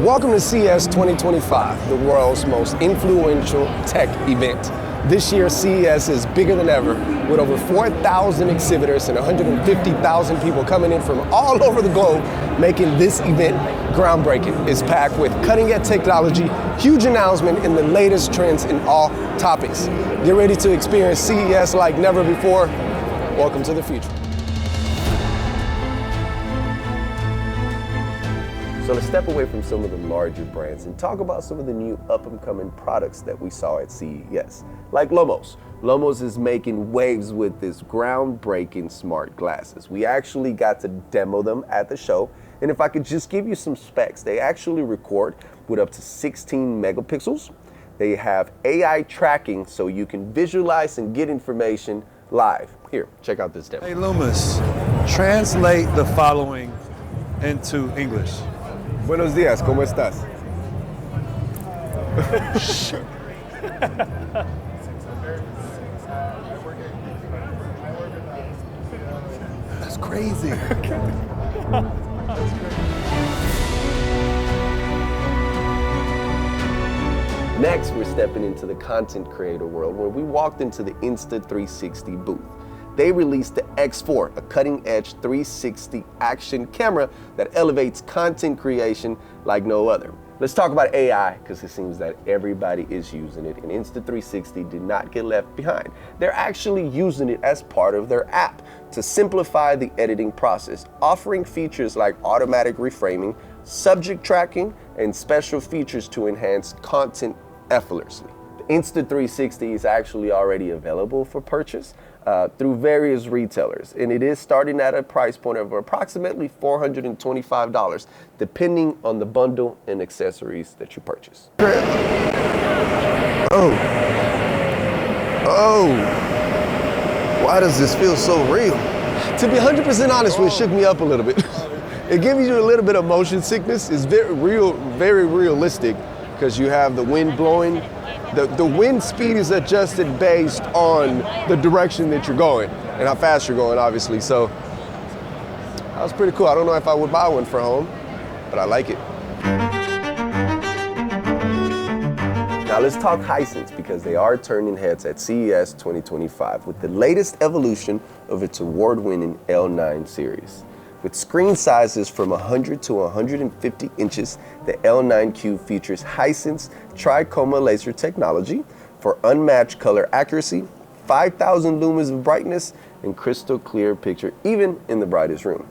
Welcome to CES 2025, the world's most influential tech event. This year, CES is bigger than ever, with over 4,000 exhibitors and 150,000 people coming in from all over the globe, making this event groundbreaking. It's packed with cutting-edge technology, huge announcement, and the latest trends in all topics. Get ready to experience CES like never before. Welcome to the future. So let's step away from some of the larger brands and talk about some of the new up-and-coming products that we saw at CES, like Lumis. Lumis is making waves with this groundbreaking smart glasses. We actually got to demo them at the show, and if I could just give you some specs, they actually record with up to 16 megapixels. They have AI tracking so you can visualize and get information live. Here, check out this demo. Hey Lumis, translate the following into English. Buenos días, ¿cómo estás? That's crazy. Next, we're stepping into the content creator world where we walked into the Insta360 booth. They released the X4, a cutting-edge 360 action camera that elevates content creation like no other. Let's talk about AI, because it seems that everybody is using it, and Insta360 did not get left behind. They're actually using it as part of their app to simplify the editing process, offering features like automatic reframing, subject tracking, and special features to enhance content effortlessly. The Insta360 is actually already available for purchase through various retailers, and it is starting at a price point of approximately $425, depending on the bundle and accessories that you purchase. Oh, why does this feel so real? To be 100% honest, it shook me up a little bit. It gives you a little bit of motion sickness. It's very realistic, because you have the wind blowing. The wind speed is adjusted based on the direction that you're going and how fast you're going, obviously. So that was pretty cool. I don't know if I would buy one for home, but I like it. Now let's talk Hisense, because they are turning heads at CES 2025 with the latest evolution of its award-winning L9 series. With screen sizes from 100 to 150 inches, the L9Q features Hisense TriChroma laser technology for unmatched color accuracy, 5,000 lumens of brightness, and crystal clear picture even in the brightest room.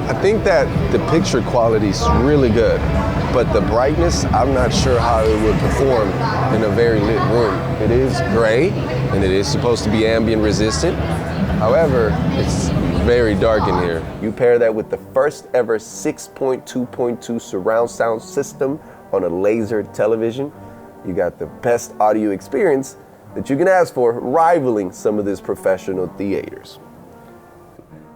I think that the picture quality is really good, but the brightness, I'm not sure how it would perform in a very lit room. It is gray, and it is supposed to be ambient resistant. However, it's very dark in here. You pair that with the first ever 6.2.2 surround sound system on a laser television, you got the best audio experience that you can ask for, rivaling some of these professional theaters.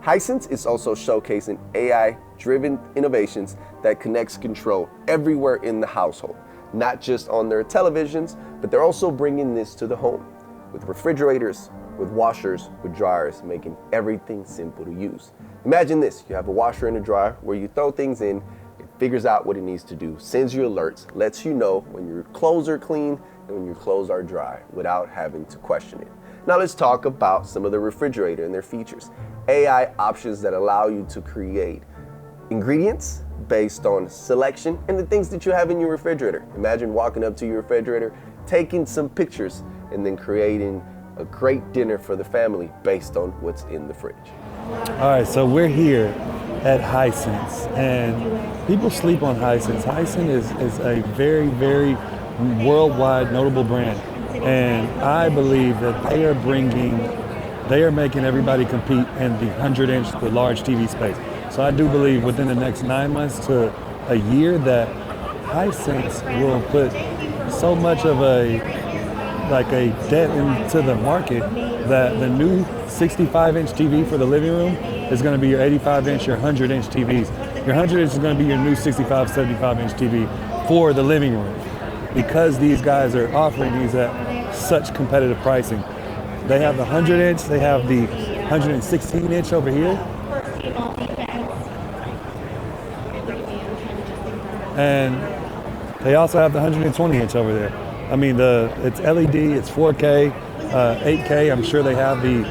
Hisense is also showcasing AI-driven innovations that connects control everywhere in the household, not just on their televisions, but they're also bringing this to the home with refrigerators, with washers, with dryers, making everything simple to use. Imagine this, you have a washer and a dryer where you throw things in, it figures out what it needs to do, sends you alerts, lets you know when your clothes are clean and when your clothes are dry without having to question it. Now let's talk about some of the refrigerator and their features. AI options that allow you to create ingredients based on selection and the things that you have in your refrigerator. Imagine walking up to your refrigerator, taking some pictures, and then creating a great dinner for the family based on what's in the fridge. All right, so we're here at Hisense, and people sleep on Hisense. Hisense is a very, very worldwide notable brand, and I believe that they are making everybody compete in the 100-inch, the large TV space. So I do believe within the next 9 months to a year that Hisense will put so much of a dent into the market that the new 65-inch TV for the living room is going to be your 85-inch, your 100-inch TVs. Your 100-inch is going to be your new 65, 75-inch TV for the living room, because these guys are offering these at such competitive pricing. They have the 100-inch, they have the 116-inch over here. And they also have the 120-inch over there. I mean, it's LED, it's 4K, 8K. I'm sure they have the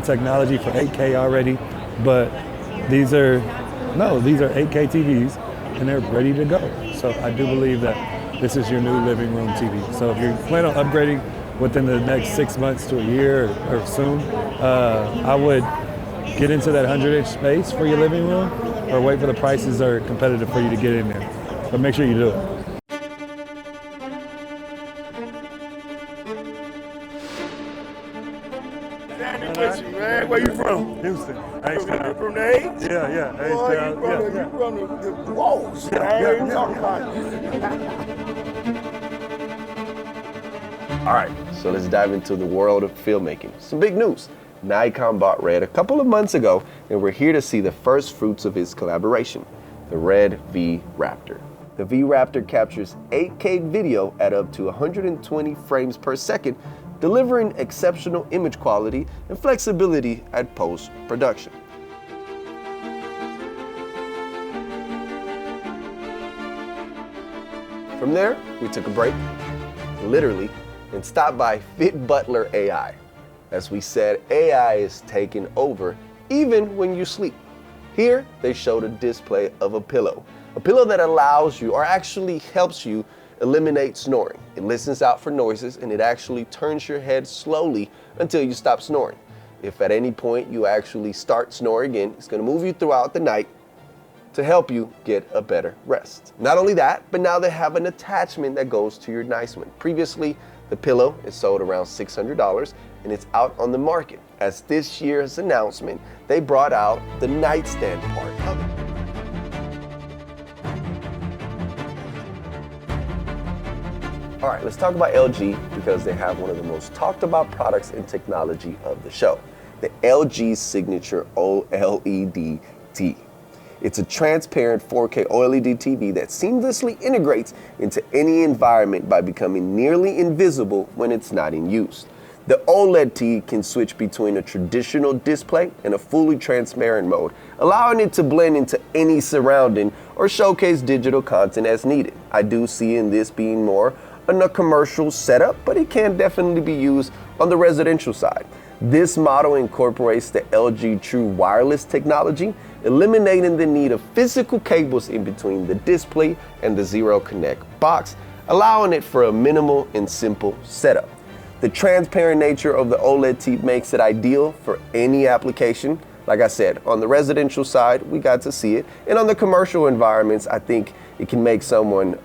technology for 8K already, but these are 8K TVs, and they're ready to go. So I do believe that this is your new living room TV. So if you plan on upgrading within the next 6 months to a year or soon, I would get into that 100-inch space for your living room, or wait for the prices are competitive for you to get in there. But make sure you do it. Man, where you from? Houston. You from the H? Yeah. Boy, you from the whoa, shit, I ain't even talking about it. All right, so let's dive into the world of filmmaking. Some big news. Nikon bought Red a couple of months ago, and we're here to see the first fruits of his collaboration, the Red V Raptor. The V Raptor captures 8K video at up to 120 frames per second, delivering exceptional image quality and flexibility at post-production. From there, we took a break, literally, and stopped by Butler AI. As we said, AI is taking over even when you sleep. Here, they showed a display of a pillow that allows you, or actually helps you, eliminate snoring. It listens out for noises, and it actually turns your head slowly until you stop snoring. If at any point you actually start snoring again, it's going to move you throughout the night to help you get a better rest. Not only that, but now they have an attachment that goes to your nightstand. Previously, the pillow is sold around $600, and it's out on the market. As this year's announcement, they brought out the nightstand part of it. All right, let's talk about LG, because they have one of the most talked about products in technology of the show, the LG Signature OLED TV. It's a transparent 4K OLED TV that seamlessly integrates into any environment by becoming nearly invisible when it's not in use. The OLED TV can switch between a traditional display and a fully transparent mode, allowing it to blend into any surrounding or showcase digital content as needed. I do see in this being more on a commercial setup, but it can definitely be used on the residential side. This model incorporates the LG True Wireless technology, eliminating the need of physical cables in between the display and the Zero Connect box, allowing it for a minimal and simple setup. The transparent nature of the OLED TV makes it ideal for any application. Like I said, on the residential side, we got to see it. And on the commercial environments, I think it can make someone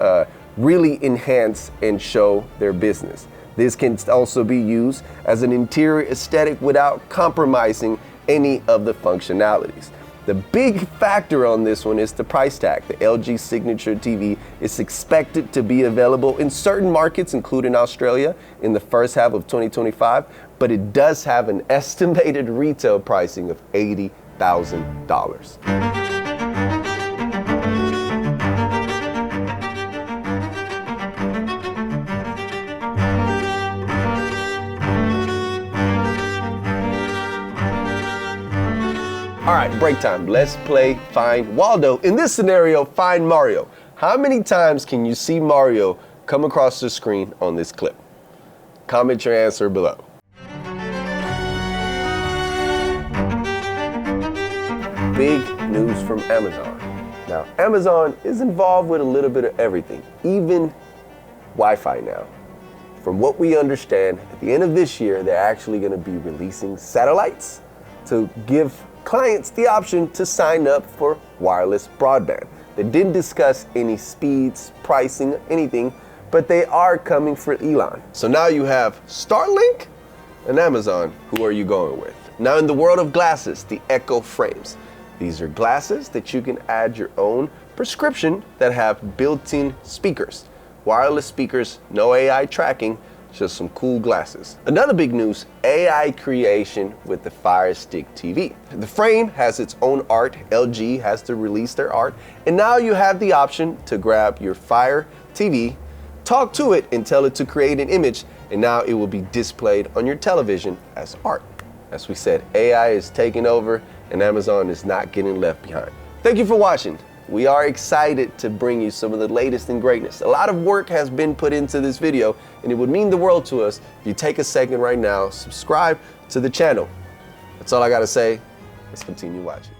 really enhance and show their business. This can also be used as an interior aesthetic without compromising any of the functionalities. The big factor on this one is the price tag. The LG Signature TV is expected to be available in certain markets, including Australia, in the first half of 2025, but it does have an estimated retail pricing of $80,000. All right, break time. Let's play Find Waldo. In this scenario, find Mario. How many times can you see Mario come across the screen on this clip? Comment your answer below. Big news from Amazon. Now, Amazon is involved with a little bit of everything, even Wi-Fi now. From what we understand, at the end of this year, they're actually going to be releasing satellites to give clients the option to sign up for wireless broadband. They didn't discuss any speeds, pricing, anything, but they are coming for Elon. So now you have Starlink and Amazon. Who are you going with? Now in the world of glasses, the Echo frames. These are glasses that you can add your own prescription that have built-in speakers. Wireless speakers, no AI tracking, just some cool glasses. Another big news, AI creation with the Fire Stick TV. The frame has its own art. LG has to release their art. And now you have the option to grab your Fire TV, talk to it and tell it to create an image and now it will be displayed on your television as art. As we said, AI is taking over, and Amazon is not getting left behind. Thank you for watching. We are excited to bring you some of the latest in greatness. A lot of work has been put into this video, and it would mean the world to us if you take a second right now, subscribe to the channel. That's all I gotta say. Let's continue watching.